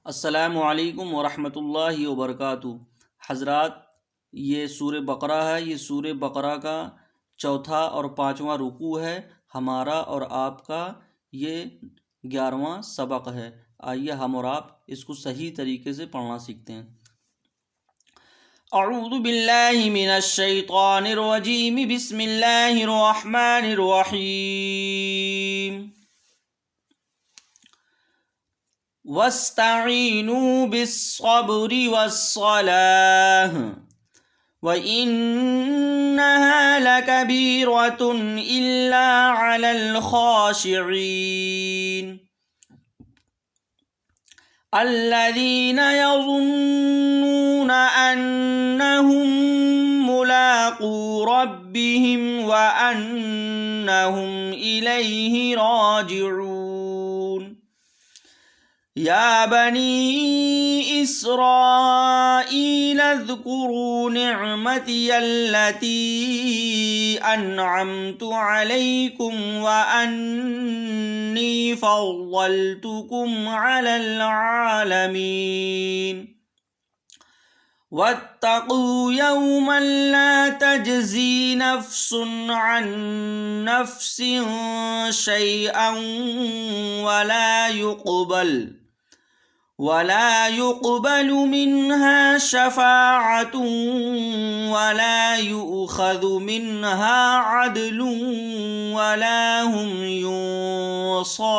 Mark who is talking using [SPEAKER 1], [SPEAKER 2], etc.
[SPEAKER 1] अस्सलामु अलैकुम वरहमतुल्लाहि वबरकातुहू। हज़रात, ये सूरह बकरा है। ये सूरह बकरा का चौथा और पाँचवा रुकू है। हमारा और आपका ये 11वां सबक है। आइए हम और आप इसको सही तरीके से पढ़ना सीखते हैं। अऊज़ु बिल्लाहि मिनश शैतानिर रजीम, बिस्मिल्लाहिर रहमानिर रहीम। वस्तईनु बिस्सब्रि वस्सलाह व इन्नहा लकबीरतुन इल्ला अलल खाशिईन अल्लज़ीना यज़ुन्नूना अन्नहुम मुलाक़ू रब्बिहिम व अन्नहुम इलैहि राजिऊन। या बनी इस्राईल अज़्कुरू निअमती अल्लती अन्अमतु अलैकुम व अन्नी फ़द्दलतुकुम अलल आलमीन। वत्तक़ू यौमन ला तजज़ी नफ़्सुन अन नफ़्सिन शैअन वला युक़बलु मिन्हा शफ़ाअतुन वला युअख़ज़ु मिन्हा अदलुन वला हुम युनसरून।